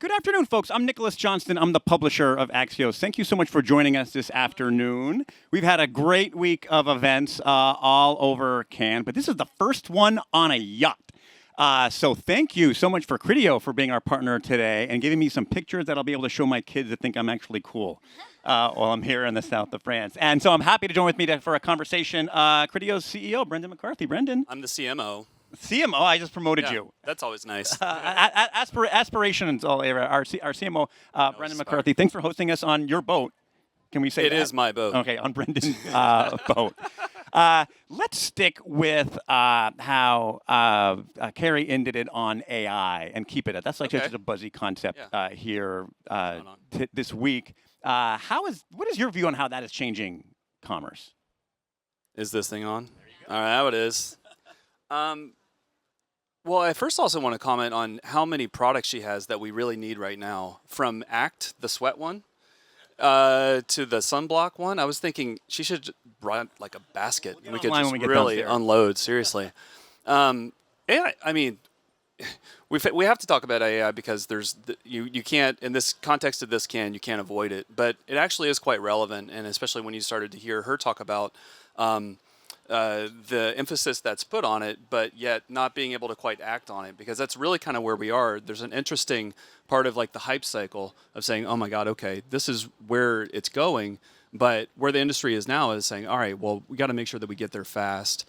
Good afternoon, folks. I'm Nicholas Johnston. I'm the publisher of Axios. Thank you so much for joining us this afternoon. We've had a great week of events all over Cannes, but this is the first one on a yacht. So thank you so much for Criteo for being our partner today and giving me some pictures that I'll be able to show my kids that think I'm actually cool while I'm here in the south of France. And so I'm happy to join with me for a conversation. Criteo's CEO, Brendan McCarthy. Brendan. I'm the CMO. CMO, I just promoted you. That's always nice. Aspirations, our CMO, Brendan McCarthy. Thanks for hosting us on your boat. Can we say it that? It is my boat. Okay, on Brendan's boat. Let's stick with how Carrie ended it on AI and keep it at. That's like such a buzzy concept here this week. What is your view on how that is changing commerce? Is this thing on? All right, now it is. Well, I first also want to comment on how many products she has that we really need right now. From ACT, the sweat one, to the sunblock one. I was thinking she should bring like a basket. We'll we could just really downstairs. Unload, seriously. AI, I mean, we have to talk about AI because you can't, in this context of this you can't avoid it. But it actually is quite relevant, and especially when you started to hear her talk about the emphasis that's put on it, but yet not being able to quite act on it, because that's really kind of where we are. There's an interesting part of like the hype cycle of saying, oh my God, okay, this is where it's going, but where the industry is now is saying, all right, well, we got to make sure that we get there fast.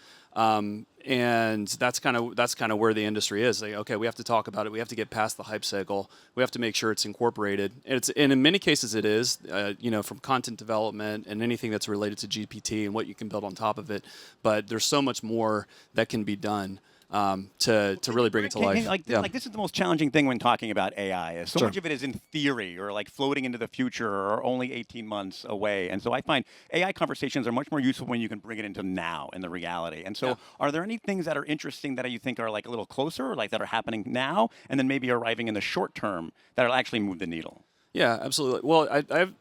And that's kind of where the industry is. Like, okay, we have to talk about it. We have to get past the hype cycle. We have to make sure it's incorporated. And in many cases it is, from content development and anything that's related to GPT and what you can build on top of it. But there's so much more that can be done to really bring it to life. Like this is the most challenging thing when talking about AI. Is so much of it is in theory or like floating into the future or only 18 months away. And so I find AI conversations are much more useful when you can bring it into now in the reality. And so are there any things that are interesting that you think are like a little closer, or like that are happening now, and then maybe arriving in the short term that will actually move the needle? Yeah, absolutely. Well, I've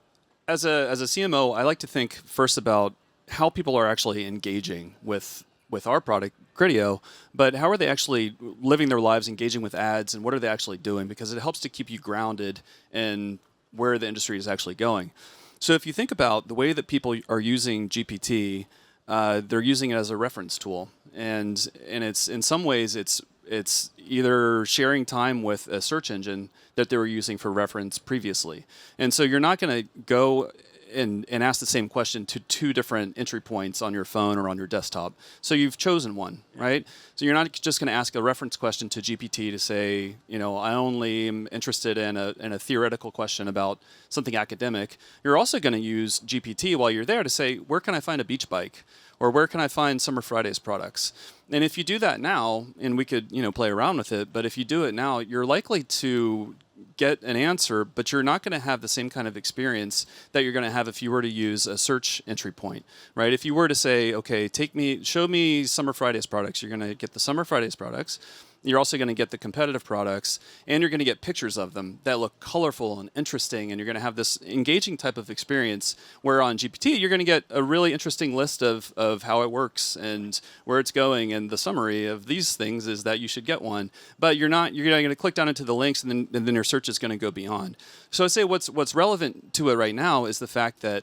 as a CMO, I like to think first about how people are actually engaging with our product, Criteo, but how are they actually living their lives, engaging with ads, and what are they actually doing? Because it helps to keep you grounded in where the industry is actually going. So if you think about the way that people are using GPT, they're using it as a reference tool, and it's in some ways it's either sharing time with a search engine that they were using for reference previously, and so you're not going to go and ask the same question to two different entry points on your phone or on your desktop. So you've chosen one, right? So you're not just going to ask a reference question to GPT to say, I only am interested in a theoretical question about something academic. You're also going to use GPT while you're there to say, where can I find a beach bike? Or where can I find Summer Fridays products? And if you do that now, and we could, play around with it, but if you do it now, you're likely to get an answer, but you're not going to have the same kind of experience that you're going to have if you were to use a search entry point, right? If you were to say, okay, show me Summer Fridays products, you're going to get the Summer Fridays products. You're also going to get the competitive products, and you're going to get pictures of them that look colorful and interesting, and you're going to have this engaging type of experience, where on GPT, you're going to get a really interesting list of how it works and where it's going, and the summary of these things is that you should get one, but you're going to click down into the links, and then your search is going to go beyond. So I'd say what's relevant to it right now is the fact that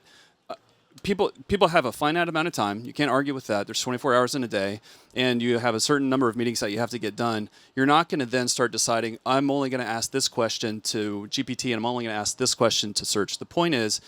people have a finite amount of time. You can't argue with that. There's 24 hours in a day, and you have a certain number of meetings that you have to get done. You're not going to then start deciding, I'm only going to ask this question to GPT, and I'm only going to ask this question to search. The point is,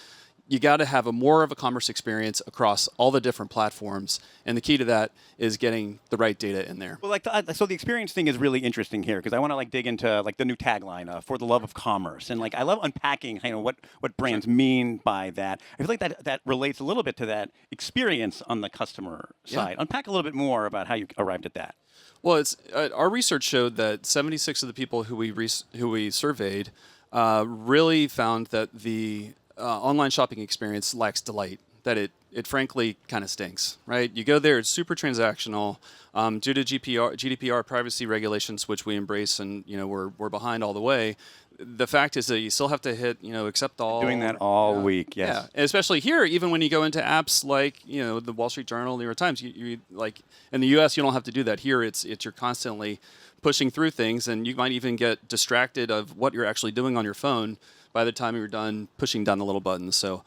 you got to have more of a commerce experience across all the different platforms, and the key to that is getting the right data in there. Well, so the experience thing is really interesting here, because I want to dig into the new tagline, for the love of commerce, and I love unpacking what brands mean by that. I feel like that relates a little bit to that experience on the customer side. Unpack a little bit more about how you arrived at that. Well, it's our research showed that 76 of the people who we surveyed really found that the online shopping experience lacks delight, that it frankly kind of stinks, right? You go there, it's super transactional, due to GDPR privacy regulations, which we embrace, and we're behind all the way. The fact is that you still have to hit accept all. Doing that all week, yes. Yeah, and especially here, even when you go into apps like the Wall Street Journal, New York Times, you like in the U.S. you don't have to do that. Here, it's you're constantly pushing through things, and you might even get distracted of what you're actually doing on your phone by the time you're done pushing down the little buttons. So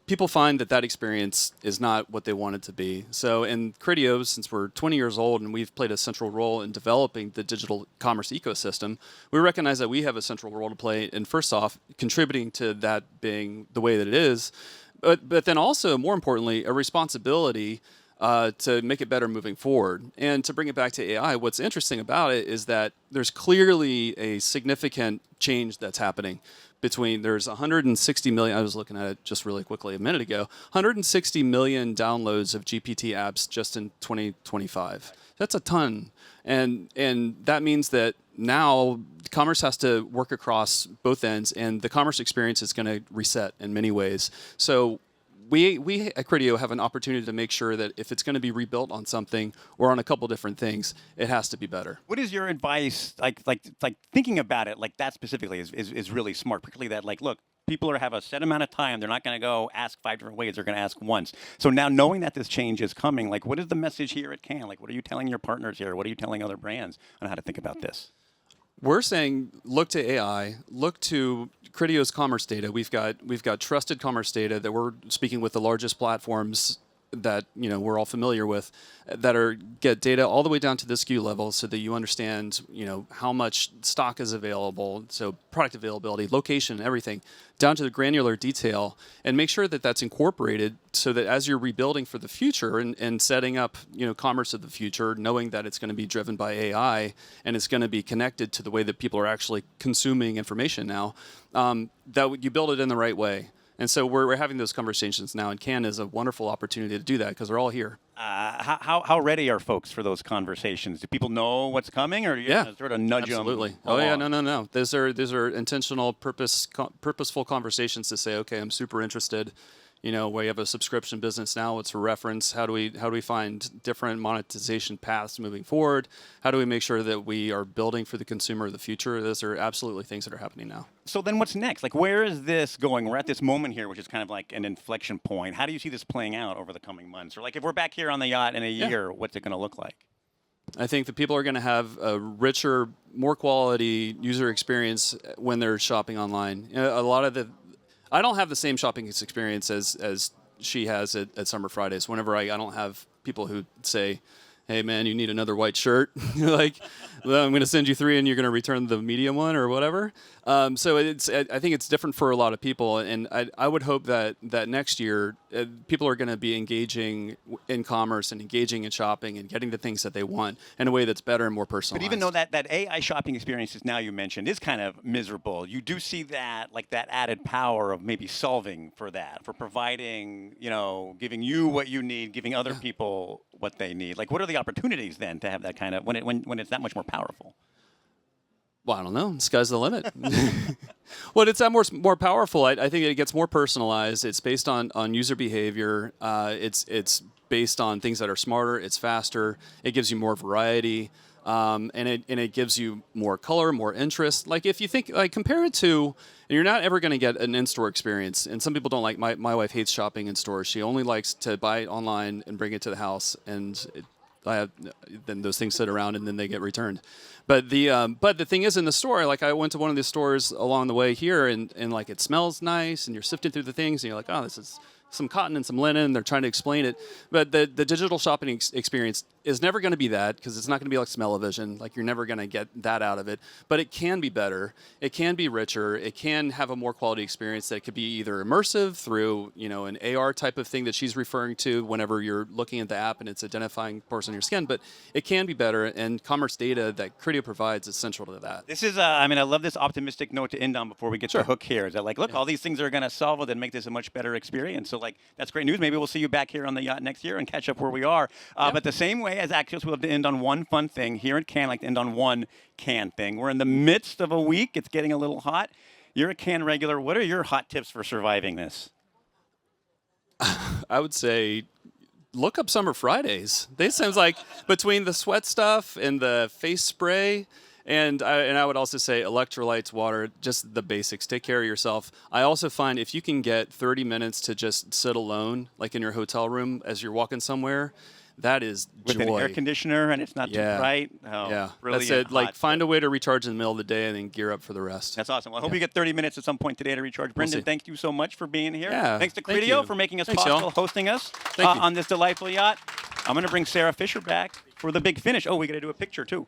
people find that experience is not what they want it to be. So in Criteo, since we're 20 years old and we've played a central role in developing the digital commerce ecosystem, we recognize that we have a central role to play in, first off, contributing to that being the way that it is, but then also, more importantly, a responsibility to make it better moving forward. And to bring it back to AI, what's interesting about it is that there's clearly a significant change that's happening there's 160 million, I was looking at it just really quickly a minute ago, 160 million downloads of GPT apps just in 2025. That's a ton. And that means that now commerce has to work across both ends, and the commerce experience is going to reset in many ways. So we at Criteo have an opportunity to make sure that if it's going to be rebuilt on something or on a couple different things, it has to be better. What is your advice? Like thinking about it like that specifically is really smart. Particularly that look, people have a set amount of time. They're not going to go ask 5 different ways. They're going to ask once. So now knowing that this change is coming, what is the message here at Cannes? What are you telling your partners here? What are you telling other brands on how to think about this? We're saying look to AI, look to Criteo's commerce data. We've got trusted commerce data that we're speaking with the largest platforms that we're all familiar with, that get data all the way down to the SKU level, so that you understand how much stock is available, so product availability, location, everything, down to the granular detail, and make sure that that's incorporated so that as you're rebuilding for the future and setting up commerce of the future, knowing that it's going to be driven by AI and it's going to be connected to the way that people are actually consuming information now, that you build it in the right way. And so we're having those conversations now, and Cannes is a wonderful opportunity to do that because they're all here. How ready are folks for those conversations? Do people know what's coming, or do you sort of nudge absolutely. them? Oh yeah, no. These are intentional, purposeful conversations to say, okay, I'm super interested. We have a subscription business now. It's for reference. How do we find different monetization paths moving forward? How do we make sure that we are building for the consumer of the future? Those are absolutely things that are happening now. So then what's next? Where is this going? We're at this moment here, which is kind of like an inflection point. How do you see this playing out over the coming months? Or if we're back here on the yacht in a year, what's it going to look like? I think that people are going to have a richer, more quality user experience when they're shopping online. A lot of I don't have the same shopping experience as she has at Summer Fridays. Whenever I don't have people who say, hey man, you need another white shirt. Well, I'm going to send you 3 and you're going to return the medium one or whatever. So I think it's different for a lot of people, and I would hope that next year people are going to be engaging in commerce and engaging in shopping and getting the things that they want in a way that's better and more personalized. But even though that AI shopping experience is now you mentioned is kind of miserable, you do see that that added power of maybe solving for that, for providing, giving you what you need, giving other people what they need. What are the opportunities then to have that kind of when it's that much more powerful? Well, I don't know. The sky's the limit. Well, it's that more powerful. I think it gets more personalized. It's based on user behavior. It's based on things that are smarter. It's faster. It gives you more variety, and it gives you more color, more interest. If you think compare it to, and you're not ever going to get an in-store experience. And some people don't like. My wife hates shopping in stores. She only likes to buy it online and bring it to the house, and then those things sit around and then they get returned. But the thing is, in the store, I went to one of these stores along the way here, and it smells nice, and you're sifting through the things, and you're like, oh, this is some cotton and some linen, and they're trying to explain it. But the digital shopping experience is never going to be that, because it's not going to be like smell-o-vision. You're never going to get that out of it. But it can be better. It can be richer. It can have a more quality experience that could be either immersive through an AR type of thing that she's referring to whenever you're looking at the app and it's identifying pores on your skin. But it can be better, and commerce data that Criteo provides is central to that. This is, I love this optimistic note to end on before we get to the hook here. Is that look, all these things are going to solve it and make this a much better experience. So that's great news. Maybe we'll see you back here on the yacht next year and catch up where we are. But the same way as Axios, we love to end on one fun thing. Here at Cannes, like to end on one Cannes thing. We're in the midst of a week. It's getting a little hot. You're a Cannes regular. What are your hot tips for surviving this? I would say look up Summer Fridays. They seems like between the sweat stuff and the face spray, and I would also say electrolytes, water, just the basics. Take care of yourself. I also find if you can get 30 minutes to just sit alone, in your hotel room as you're walking somewhere, that is With joy. an air conditioner and it's not too bright. Oh, Yeah, brilliant. that's it. Like hot find tip. a way to recharge in the middle of the day and then gear up for the rest. That's awesome. Well, I hope you get 30 minutes at some point today to recharge. Brendan, see. thank you so much for being here. Yeah, Thanks to thank Criteo you. for making us Thanks, possible, y'all. hosting us Thank you. on this delightful yacht. I'm going to bring Sarah Fisher back for the big finish. Oh, we got to do a picture too.